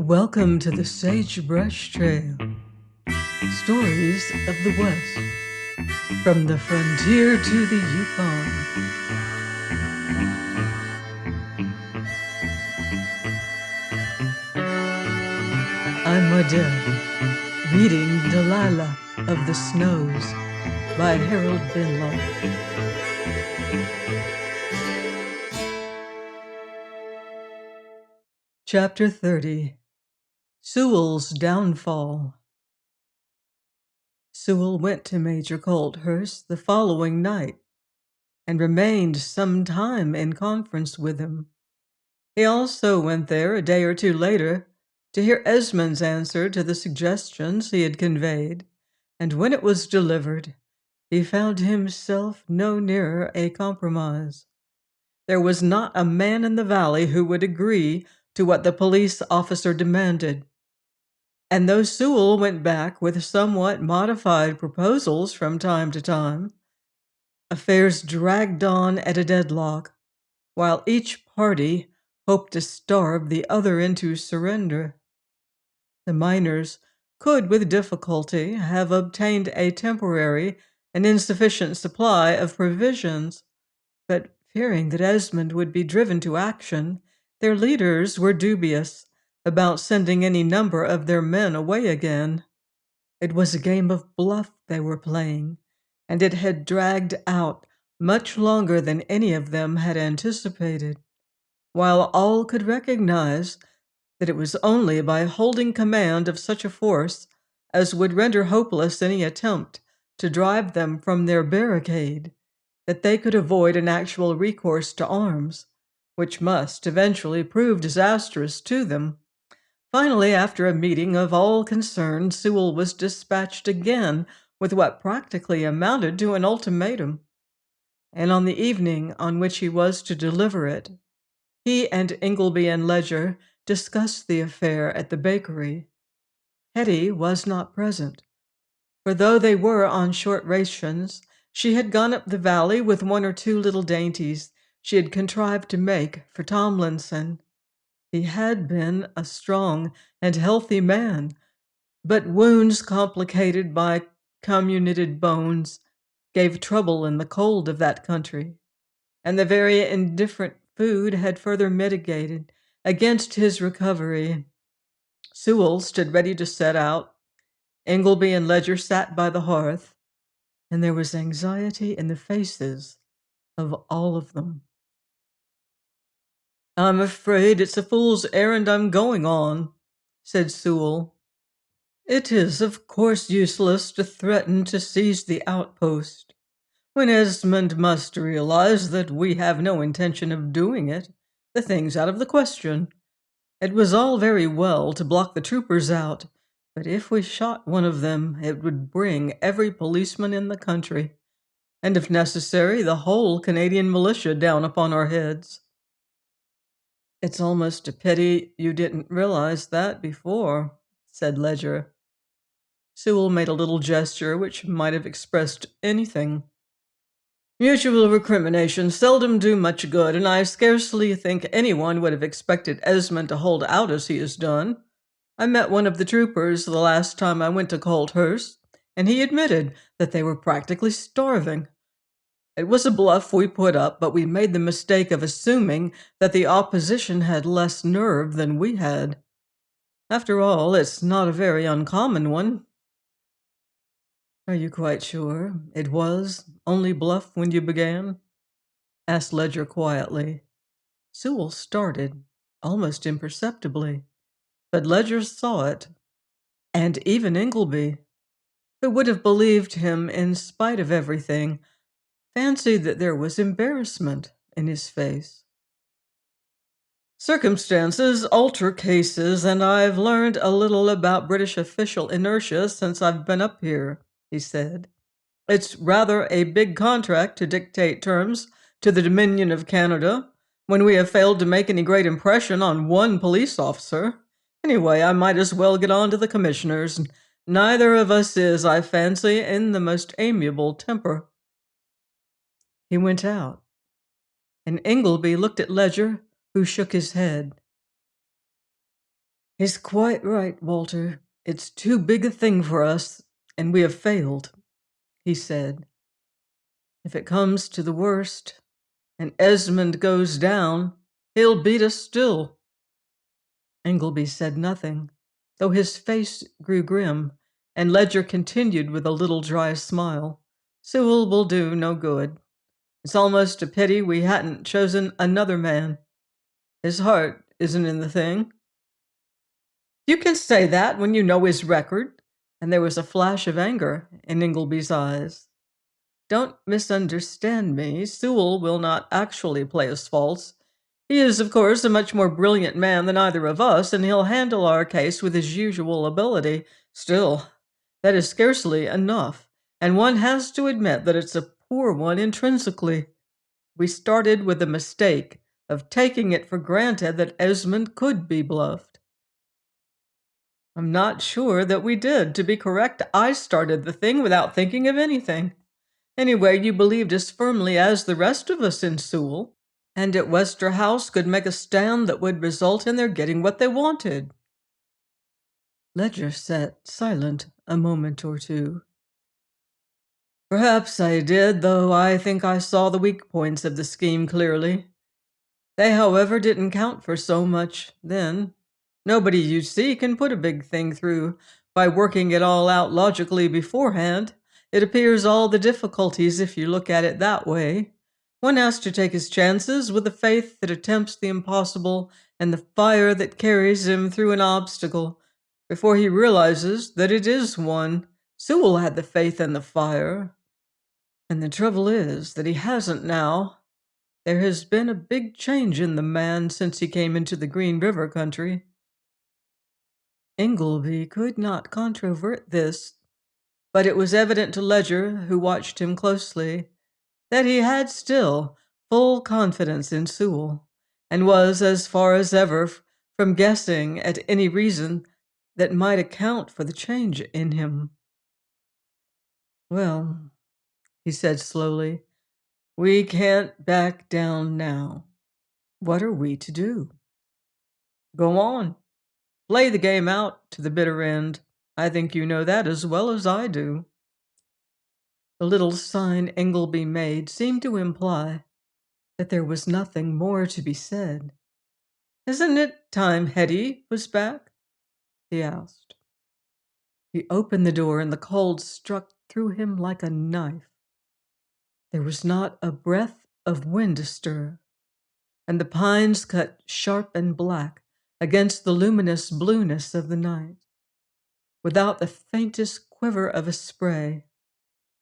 Welcome to the Sagebrush Trail. Stories of the West. From the frontier to the Yukon. I'm Adele, reading Delilah of the Snows by Harold Binlow. Chapter 30. Sewell's Downfall. Sewell went to Major Colthurst the following night and remained some time in conference with him. He also went there a day or two later to hear Esmond's answer to the suggestions he had conveyed, and when it was delivered, he found himself no nearer a compromise. There was not a man in the valley who would agree to what the police officer demanded. And though Sewell went back with somewhat modified proposals from time to time, affairs dragged on at a deadlock, while each party hoped to starve the other into surrender. The miners could with difficulty have obtained a temporary and insufficient supply of provisions, but fearing that Esmond would be driven to action, their leaders were dubious about sending any number of their men away again. It was a game of bluff they were playing, and it had dragged out much longer than any of them had anticipated, while all could recognize that it was only by holding command of such a force as would render hopeless any attempt to drive them from their barricade that they could avoid an actual recourse to arms, which must eventually prove disastrous to them. Finally, after a meeting of all concerned, Sewell was dispatched again with what practically amounted to an ultimatum, and on the evening on which he was to deliver it, he and Ingleby and Ledger discussed the affair at the bakery. Hetty was not present, for though they were on short rations, she had gone up the valley with one or two little dainties she had contrived to make for Tomlinson. He had been a strong and healthy man, but wounds complicated by comminuted bones gave trouble in the cold of that country, and the very indifferent food had further mitigated against his recovery. Sewell stood ready to set out. Ingleby and Ledger sat by the hearth, and there was anxiety in the faces of all of them. "I'm afraid it's a fool's errand I'm going on," said Sewell. "It is, of course, useless to threaten to seize the outpost, when Esmond must realize that we have no intention of doing it. The thing's out of the question. It was all very well to block the troopers out, but if we shot one of them, it would bring every policeman in the country, and if necessary, the whole Canadian militia down upon our heads." "It's almost a pity you didn't realize that before," said Ledger. Sewell made a little gesture which might have expressed anything. "Mutual recriminations seldom do much good, and I scarcely think anyone would have expected Esmond to hold out as he has done. I met one of the troopers the last time I went to Colthurst, and he admitted that they were practically starving. It was a bluff we put up, but we made the mistake of assuming that the opposition had less nerve than we had. After all, it's not a very uncommon one." "Are you quite sure it was only bluff when you began?" asked Ledger quietly. Sewell started, almost imperceptibly, but Ledger saw it, and even Ingleby, who would have believed him in spite of everything, fancied that there was embarrassment in his face. "Circumstances alter cases, and I've learned a little about British official inertia since I've been up here," he said. "It's rather a big contract to dictate terms to the Dominion of Canada when we have failed to make any great impression on one police officer. Anyway, I might as well get on to the commissioners. Neither of us is, I fancy, in the most amiable temper." He went out, and Ingleby looked at Ledger, who shook his head. He's quite right, Walter. It's too big a thing for us, and we have failed, he said. If it comes to the worst, and Esmond goes down, he'll beat us still. Ingleby said nothing, though his face grew grim, and Ledger continued with a little dry smile. Sewell will do no good. It's almost a pity we hadn't chosen another man. His heart isn't in the thing. You can say that when you know his record. And there was a flash of anger in Ingleby's eyes. Don't misunderstand me. Sewell will not actually play us false. He is, of course, a much more brilliant man than either of us, and he'll handle our case with his usual ability. Still, that is scarcely enough, and one has to admit that it's a poor one intrinsically. We started with the mistake of taking it for granted that Esmond could be bluffed. I'm not sure that we did. To be correct, I started the thing without thinking of anything. Anyway, you believed as firmly as the rest of us in Sewell, and at Wester House could make a stand that would result in their getting what they wanted. Ledger sat silent a moment or two. Perhaps I did, though I think I saw the weak points of the scheme clearly. They, however, didn't count for so much then. Nobody, you see, can put a big thing through by working it all out logically beforehand. It appears all the difficulties if you look at it that way. One has to take his chances with the faith that attempts the impossible and the fire that carries him through an obstacle before he realizes that it is one. Sewell had the faith and the fire. And the trouble is that he hasn't now. There has been a big change in the man since he came into the Green River country. Ingleby could not controvert this, but it was evident to Ledger, who watched him closely, that he had still full confidence in Sewell, and was as far as ever from guessing at any reason that might account for the change in him. Well, he said slowly, we can't back down now. What are we to do? Go on. Play the game out to the bitter end. I think you know that as well as I do. The little sign Ingleby made seemed to imply that there was nothing more to be said. Isn't it time Hetty was back? He asked. He opened the door and the cold struck through him like a knife. There was not a breath of wind astir, and the pines cut sharp and black against the luminous blueness of the night, without the faintest quiver of a spray,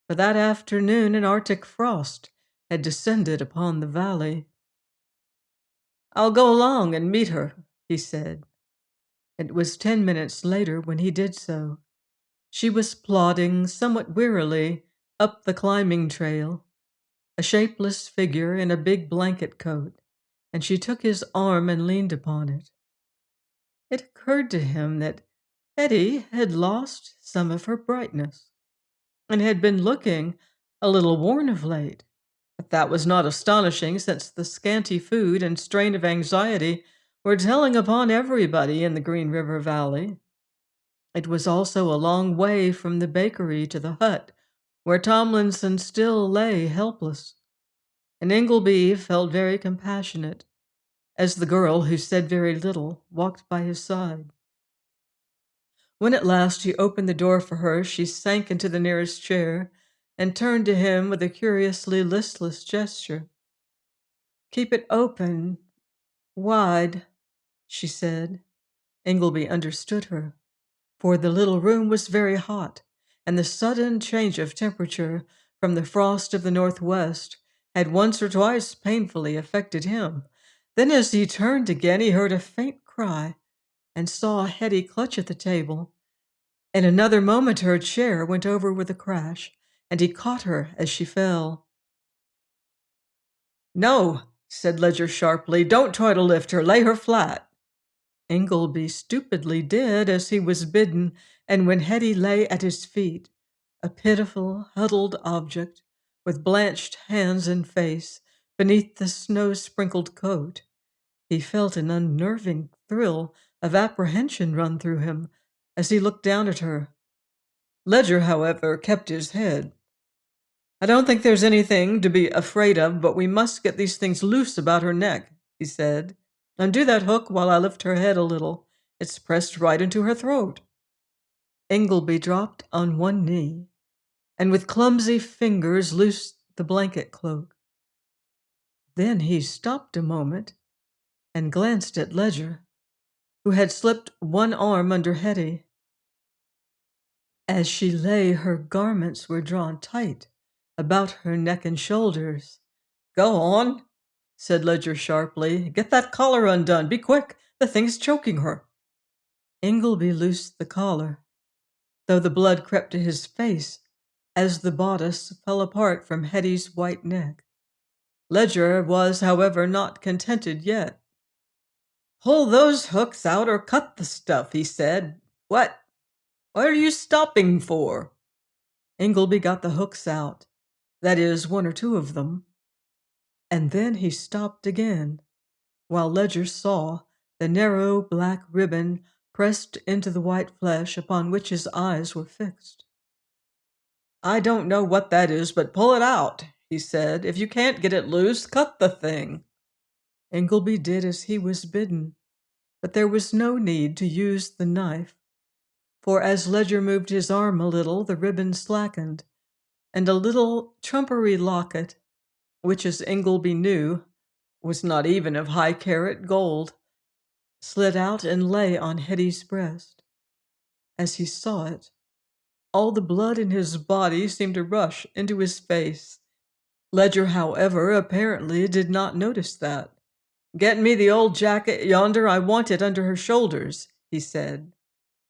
for that afternoon an Arctic frost had descended upon the valley. I'll go along and meet her, he said. It was 10 minutes later when he did so. She was plodding somewhat wearily up the climbing trail, a shapeless figure in a big blanket coat, and she took his arm and leaned upon it. It occurred to him that Hetty had lost some of her brightness, and had been looking a little worn of late. But that was not astonishing, since the scanty food and strain of anxiety were telling upon everybody in the Green River Valley. It was also a long way from the bakery to the hut, where Tomlinson still lay helpless, and Ingleby felt very compassionate as the girl, who said very little, walked by his side. When at last he opened the door for her, she sank into the nearest chair and turned to him with a curiously listless gesture. Keep it open, wide, she said. Ingleby understood her, for the little room was very hot, and the sudden change of temperature from the frost of the northwest had once or twice painfully affected him. Then as he turned again, he heard a faint cry and saw Hetty clutch at the table. In another moment her chair went over with a crash, and he caught her as she fell. No, said Ledger sharply, don't try to lift her. Lay her flat. Ingleby stupidly did as he was bidden, and when Hetty lay at his feet, a pitiful, huddled object, with blanched hands and face beneath the snow-sprinkled coat, He felt an unnerving thrill of apprehension run through him as he looked down at her. Ledger, however, kept his head. "I don't think there's anything to be afraid of, but we must get these things loose about her neck," he said. "Undo that hook while I lift her head a little. It's pressed right into her throat." Ingleby dropped on one knee and with clumsy fingers loosed the blanket cloak. Then he stopped a moment and glanced at Ledger, who had slipped one arm under Hetty. As she lay, her garments were drawn tight about her neck and shoulders. "Go on," said Ledger sharply. "Get that collar undone. Be quick. The thing's choking her." Ingleby loosed the collar, though the blood crept to his face as the bodice fell apart from Hetty's white neck. Ledger was, however, not contented yet. "Pull those hooks out or cut the stuff," he said. What are you stopping for?" Ingleby got the hooks out, that is, one or two of them, and then he stopped again, while Ledger saw the narrow black ribbon pressed into the white flesh upon which his eyes were fixed. "I don't know what that is, but pull it out," he said. "If you can't get it loose, cut the thing." Ingleby did as he was bidden, but there was no need to use the knife, for as Ledger moved his arm a little, the ribbon slackened, and a little trumpery locket, which, as Ingleby knew, was not even of high-carat gold, slid out and lay on Hetty's breast. As he saw it, all the blood in his body seemed to rush into his face. Ledger, however, apparently did not notice that. "Get me the old jacket yonder. I want it under her shoulders," he said.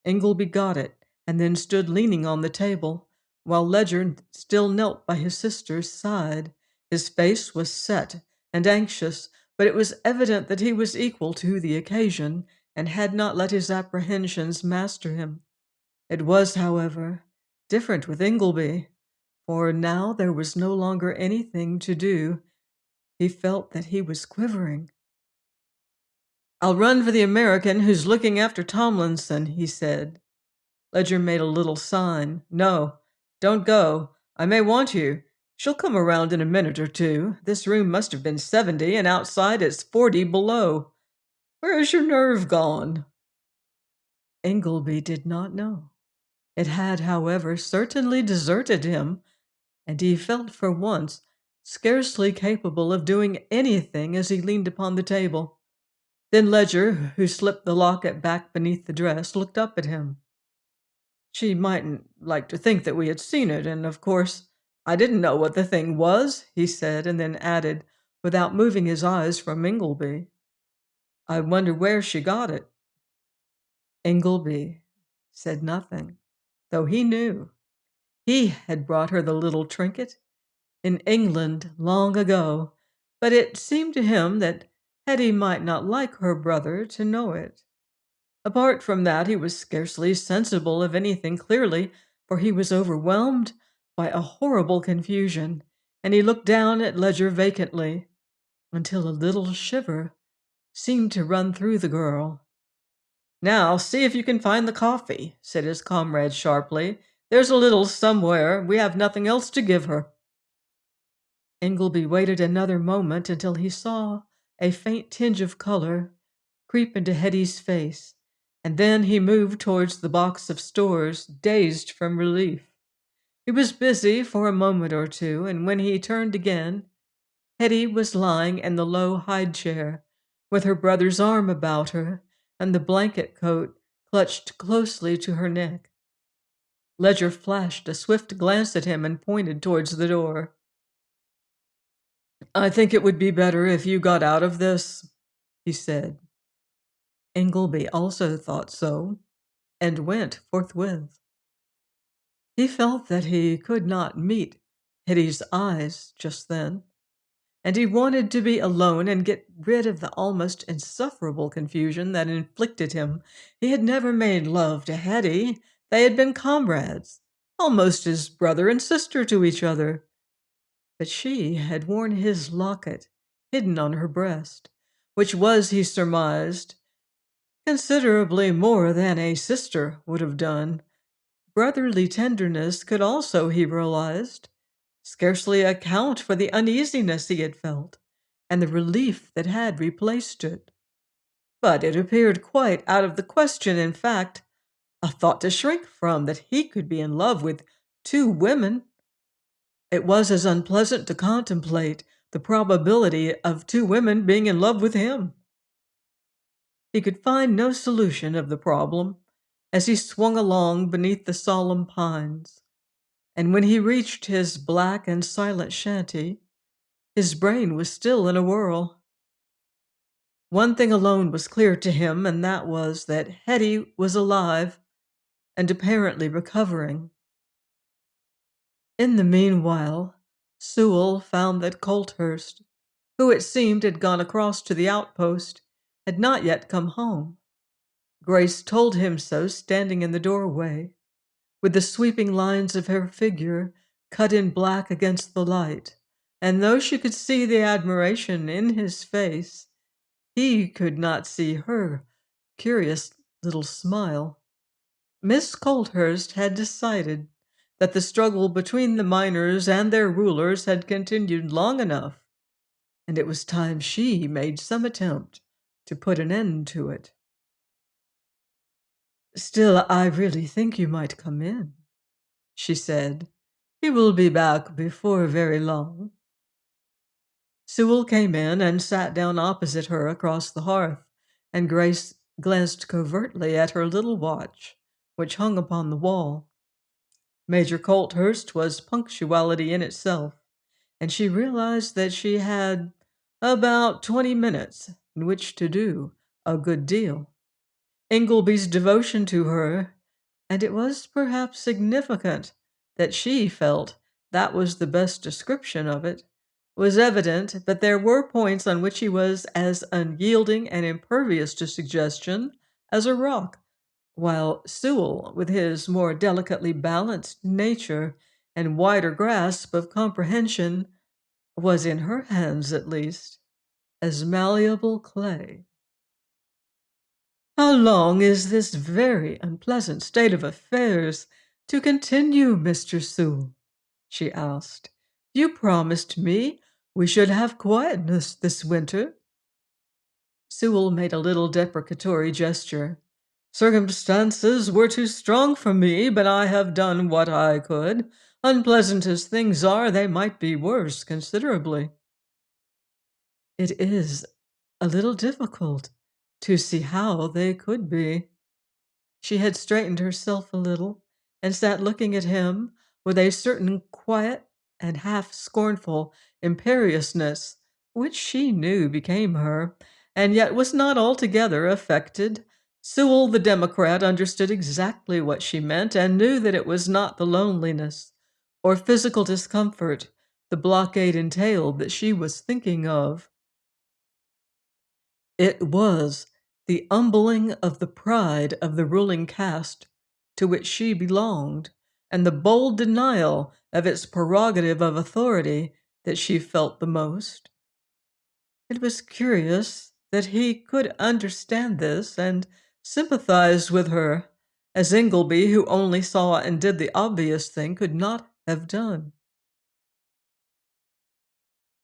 Ingleby got it, and then stood leaning on the table, while Ledger still knelt by his sister's side. His face was set and anxious, but it was evident that he was equal to the occasion, and had not let his apprehensions master him. It was, however, different with Ingleby, for now there was no longer anything to do. He felt that he was quivering. "I'll run for the American who's looking after Tomlinson," he said. Ledger made a little sign. "No, don't go. I may want you. She'll come around in a minute or two. This room must have been 70, and outside it's 40 below. Where has your nerve gone?" Ingleby did not know. It had, however, certainly deserted him, and he felt for once scarcely capable of doing anything as he leaned upon the table. Then Ledger, who slipped the locket back beneath the dress, looked up at him. "She mightn't like to think that we had seen it, and of course I didn't know what the thing was," he said, and then added, without moving his eyes from Ingleby, "I wonder where she got it." Ingleby said nothing, though he knew. He had brought her the little trinket in England long ago, but it seemed to him that Hetty might not like her brother to know it. Apart from that, he was scarcely sensible of anything clearly, for he was overwhelmed by a horrible confusion, and he looked down at Ledger vacantly until a little shiver seemed to run through the girl. "Now, see if you can find the coffee," said his comrade sharply. "There's a little somewhere. We have nothing else to give her." Ingleby waited another moment until he saw a faint tinge of color creep into Hetty's face, and then he moved towards the box of stores, dazed from relief. He was busy for a moment or two, and when he turned again, Hetty was lying in the low hide chair, with her brother's arm about her and the blanket coat clutched closely to her neck. Ledger flashed a swift glance at him and pointed towards the door. "I think it would be better if you got out of this," he said. Ingleby also thought so, and went forthwith. He felt that he could not meet Hetty's eyes just then, and he wanted to be alone and get rid of the almost insufferable confusion that inflicted him. He had never made love to Hetty. They had been comrades, almost as brother and sister to each other. But she had worn his locket hidden on her breast, which was, he surmised, considerably more than a sister would have done. Brotherly tenderness could also, he realized, scarcely account for the uneasiness he had felt and the relief that had replaced it. But it appeared quite out of the question, in fact, a thought to shrink from, that he could be in love with two women. It was as unpleasant to contemplate the probability of two women being in love with him. He could find no solution of the problem as he swung along beneath the solemn pines, and when he reached his black and silent shanty, his brain was still in a whirl. One thing alone was clear to him, and that was that Hetty was alive and apparently recovering. In the meanwhile, Sewell found that Colthurst, who it seemed had gone across to the outpost, had not yet come home. Grace told him so, standing in the doorway, with the sweeping lines of her figure cut in black against the light, and though she could see the admiration in his face, he could not see her curious little smile. Miss Colthurst had decided that the struggle between the miners and their rulers had continued long enough, and it was time she made some attempt to put an end to it. "Still, I really think you might come in," she said. "He will be back before very long." Sewell came in and sat down opposite her across the hearth, and Grace glanced covertly at her little watch, which hung upon the wall. Major Colthurst was punctuality in itself, and she realized that she had about 20 minutes in which to do a good deal. Ingleby's devotion to her, and it was perhaps significant that she felt that was the best description of it, was evident, but there were points on which he was as unyielding and impervious to suggestion as a rock, while Sewell, with his more delicately balanced nature and wider grasp of comprehension, was, in her hands at least, as malleable clay. "How long is this very unpleasant state of affairs to continue, Mr. Sewell?" she asked. "You promised me we should have quietness this winter." Sewell made a little deprecatory gesture. "Circumstances were too strong for me, but I have done what I could. Unpleasant as things are, they might be worse considerably." "It is a little difficult to see how they could be." She had straightened herself a little and sat looking at him with a certain quiet and half scornful imperiousness which she knew became her, and yet was not altogether affected. Sewell the Democrat understood exactly what she meant and knew that it was not the loneliness or physical discomfort the blockade entailed that she was thinking of. It was the humbling of the pride of the ruling caste to which she belonged, and the bold denial of its prerogative of authority that she felt the most. It was curious that he could understand this and sympathize with her, as Ingleby, who only saw and did the obvious thing, could not have done.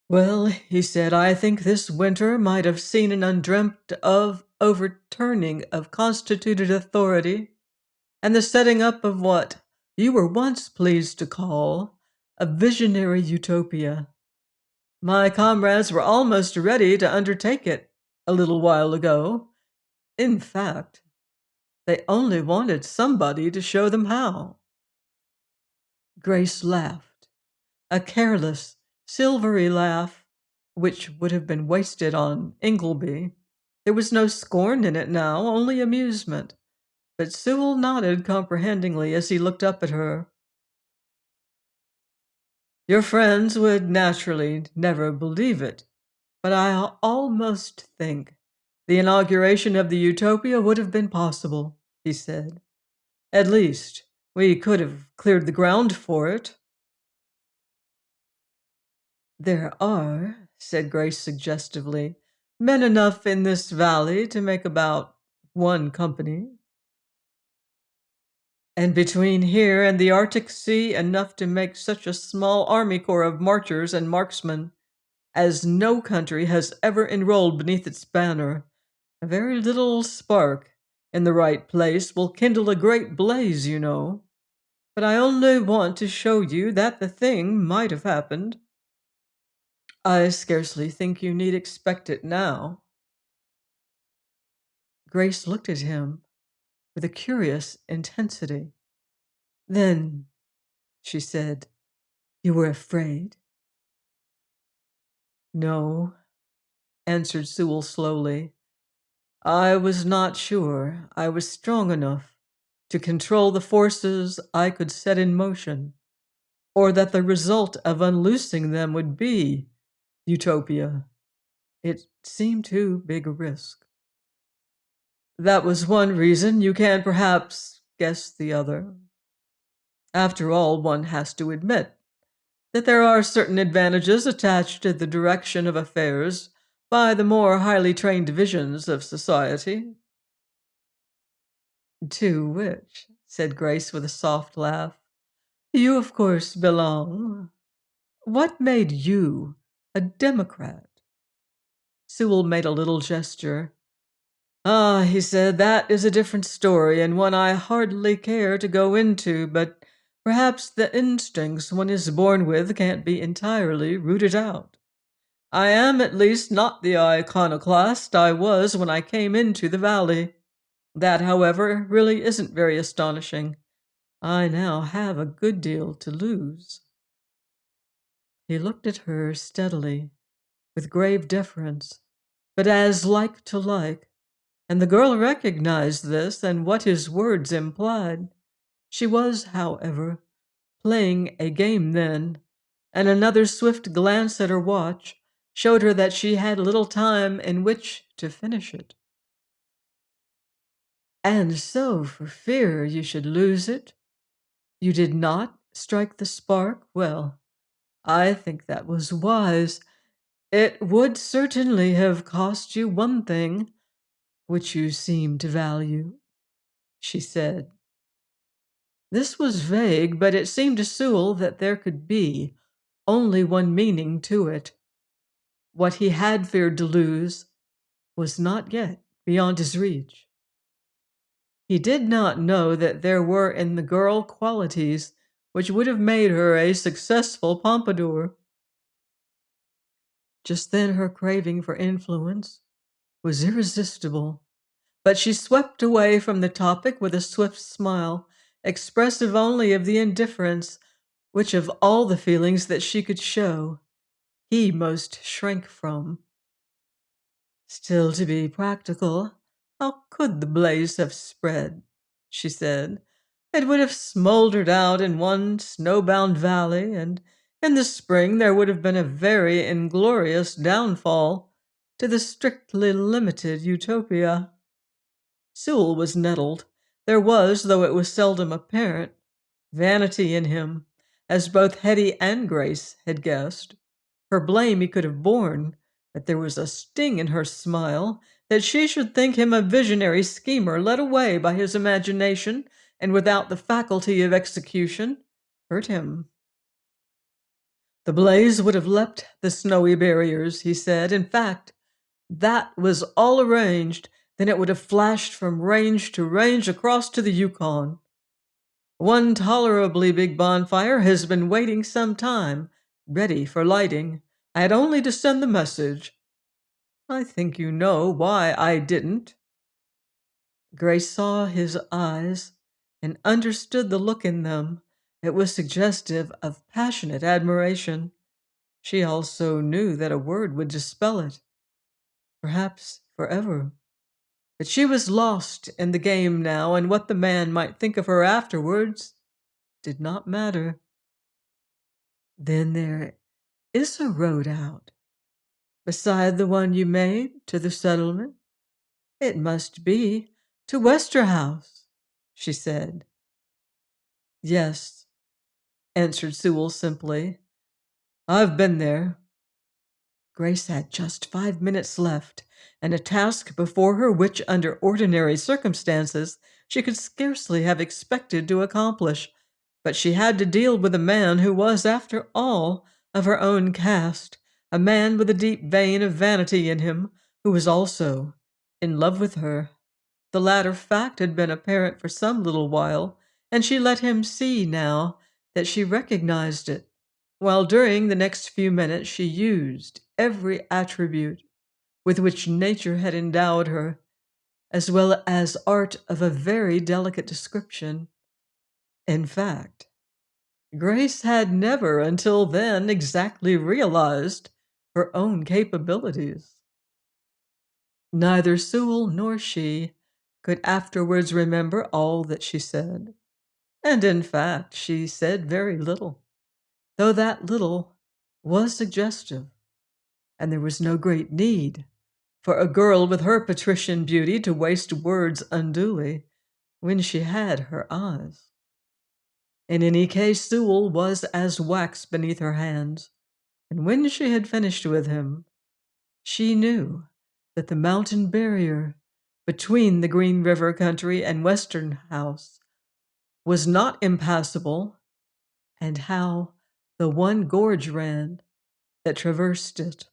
"Well," he said, "I think this winter might have seen an undreamt of overturning of constituted authority and the setting up of what you were once pleased to call a visionary utopia. My comrades were almost ready to undertake it a little while ago. In fact, they only wanted somebody to show them how." Grace laughed, a careless, silvery laugh which would have been wasted on Ingleby. There was no scorn in it now, only amusement, but Sewell nodded comprehendingly as he looked up at her. "Your friends would naturally never believe it, but I almost think the inauguration of the Utopia would have been possible," he said. "At least, we could have cleared the ground for it." "There are," said Grace suggestively, Men enough in this valley to make about one company. And between here and the Arctic Sea, enough to make such a small army corps of marchers and marksmen as no country has ever enrolled beneath its banner. A very little spark in the right place will kindle a great blaze, you know. But I only want to show you that the thing might have happened. I scarcely think you need expect it now. Grace looked at him with a curious intensity. Then, she said, you were afraid? No, answered Sewell slowly. I was not sure I was strong enough to control the forces I could set in motion, or that the result of unloosing them would be utopia. It seemed too big a risk. That was one reason. You can perhaps guess the other. After all, one has to admit that there are certain advantages attached to the direction of affairs by the more highly trained divisions of society. To which, said Grace with a soft laugh, you of course belong. What made you a Democrat? Sewell made a little gesture. Ah, he said, that is a different story and one I hardly care to go into, but perhaps the instincts one is born with can't be entirely rooted out. I am at least not the iconoclast I was when I came into the valley. That, however, really isn't very astonishing. I now have a good deal to lose. He looked at her steadily, with grave deference, but as like to like, and the girl recognized this and what his words implied. She was, however, playing a game then, and another swift glance at her watch showed her that she had little time in which to finish it. And so, for fear you should lose it, you did not strike the spark? Well, I think that was wise. It would certainly have cost you one thing, which you seem to value, she said. This was vague, but it seemed to Sewell that there could be only one meaning to it. What he had feared to lose was not yet beyond his reach. He did not know that there were in the girl qualities which would have made her a successful pompadour. Just then her craving for influence was irresistible, but she swept away from the topic with a swift smile, expressive only of the indifference which of all the feelings that she could show, he most shrank from. Still, to be practical, how could the blaze have spread? She said. It would have smoldered out in one snowbound valley, and in the spring there would have been a very inglorious downfall to the strictly limited utopia. Sewell was nettled. There was, though it was seldom apparent, vanity in him, as both Hetty and Grace had guessed. Her blame he could have borne, but there was a sting in her smile that she should think him a visionary schemer led away by his imagination and without the faculty of execution, hurt him. The blaze would have leapt the snowy barriers, he said. In fact, that was all arranged. Then it would have flashed from range to range across to the Yukon. One tolerably big bonfire has been waiting some time, ready for lighting. I had only to send the message. I think you know why I didn't. Grace saw his eyes and understood the look in them. It was suggestive of passionate admiration. She also knew that a word would dispel it, perhaps forever. But she was lost in the game now, and what the man might think of her afterwards did not matter. Then there is a road out, beside the one you made to the settlement. It must be to Westerhouse, she said. Yes, answered Sewell simply. I've been there. Grace had just 5 minutes left, and a task before her which, under ordinary circumstances, she could scarcely have expected to accomplish. But she had to deal with a man who was, after all, of her own caste, a man with a deep vein of vanity in him, who was also in love with her. The latter fact had been apparent for some little while, and she let him see now that she recognized it, while during the next few minutes she used every attribute with which nature had endowed her, as well as art of a very delicate description. In fact, Grace had never until then exactly realized her own capabilities. Neither Sewell nor she could afterwards remember all that she said, and in fact, she said very little, though that little was suggestive, and there was no great need for a girl with her patrician beauty to waste words unduly when she had her eyes. In any case, Sewell was as wax beneath her hands, and when she had finished with him, she knew that the mountain barrier between the Green River country and Western House was not impassable, and how the one gorge ran that traversed it.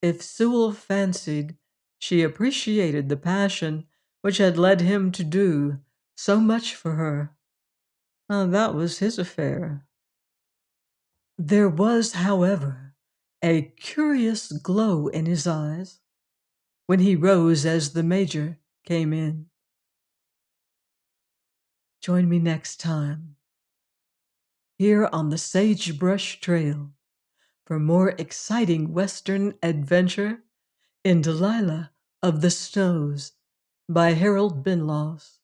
If Sewell fancied she appreciated the passion which had led him to do so much for her, that was his affair. There was, however, a curious glow in his eyes when he rose as the Major came in. Join me next time here on the Sagebrush Trail for more exciting Western adventure in Delilah of the Snows by Harold Binloss.